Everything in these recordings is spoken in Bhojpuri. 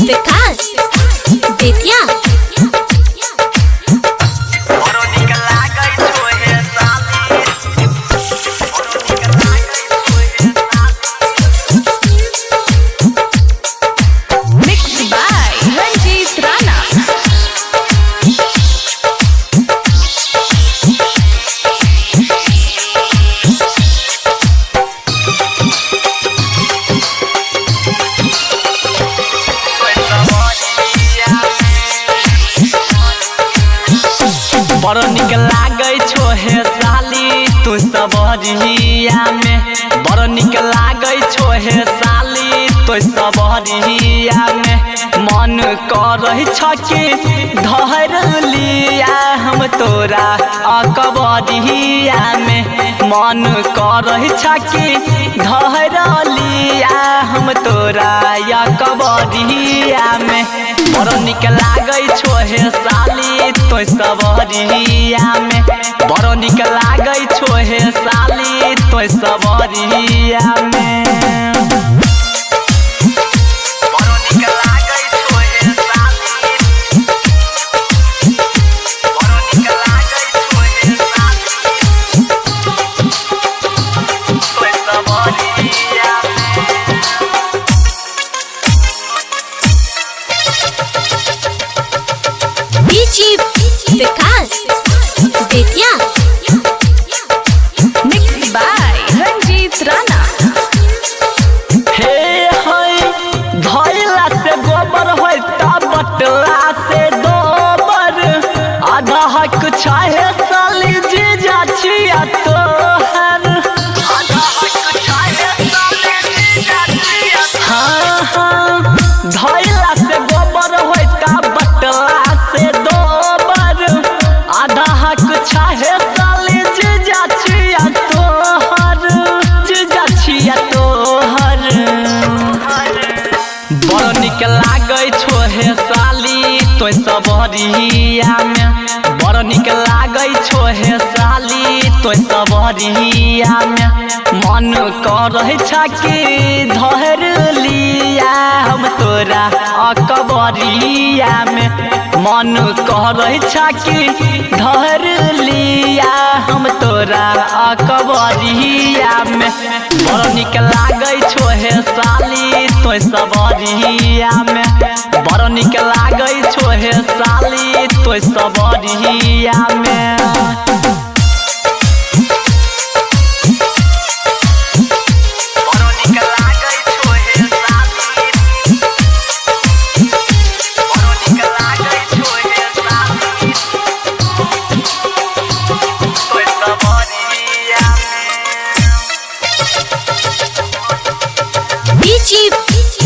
विकास बेतिया बड़ निक लागे छो हे साली तू सबरिया में। बड़ निक लागे छो हे साली तू सबरिया में। मन करहि छ कि धर लिया हम तोरा अकबरिया में। मन करहि छ कि धर लिया हम तोरा अकबरिया में। बड़ निक लागे छो हे साली तू सबरिया में। बड़ निक लागे छो हे साली तू सबरिया में। विकास बेतिया मिक्स बाय रंजीत राणा। हे हाय धइला से गोबर होय ता बटला से दोबर। आधा हक चाहे साली जी जा छिया तोहर। आधा हक चाहे साली जी जा छिया। हाँ हाँ धइला से गोबर होय ता बटला से दोबर। आधा हक चाहे साली जी जा छिया तोहर। जी जा छिया तोहर। बड़ निक लागे छो हे साली तू सबरिया में। बड़ निक लागे छो हे साली तू सबरिया में। मन करहि छ कि धर लिया हम तोरा अकबरिया में। मन करहि छ कि धर लिया हम तोरा अकबरिया में। बड़ निक लागे छो हे साली तू सबरिया में। बड़ निक लागे छो हे साली तू सबरिया में।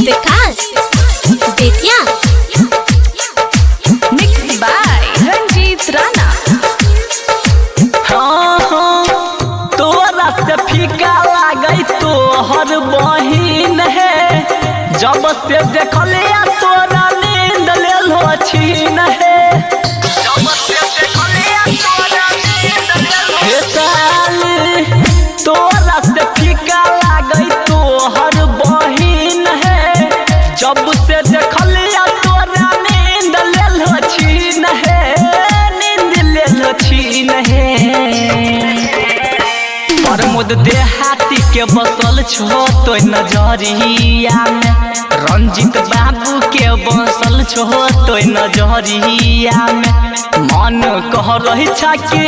विकास बेतिया मिक्स बाय रंजीत राणा। हाँ हाँ तोरा से फीका लागे तोहर बहिन है। जब से देखले तोरा नींद लेलो छीन है। जब से देखले तोरा नींद लेलो साली तोरा से फीका लागे तोहर बहिन है। जब से देखलिया तोरा नींद लेलो छीन है। नींद लेलो छीन है। प्रमोद देहाती के बसल छो तो नजरिया में। रंजीत बाबू के बसल छो तो नजरिया में। मन कह रही छ कि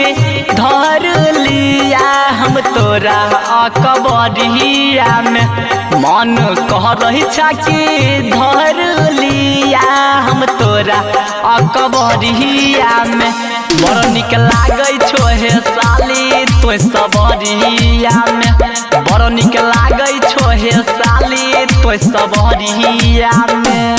धर लिया हम तोरा अकबरिया में। मन कह रही छ कि धर लिया हम तोरा अकबरिया में। बड़ निक लागे छो हे साली तू सबरिया में। बड़ निक लागे छो हे साली तू सबरिया में।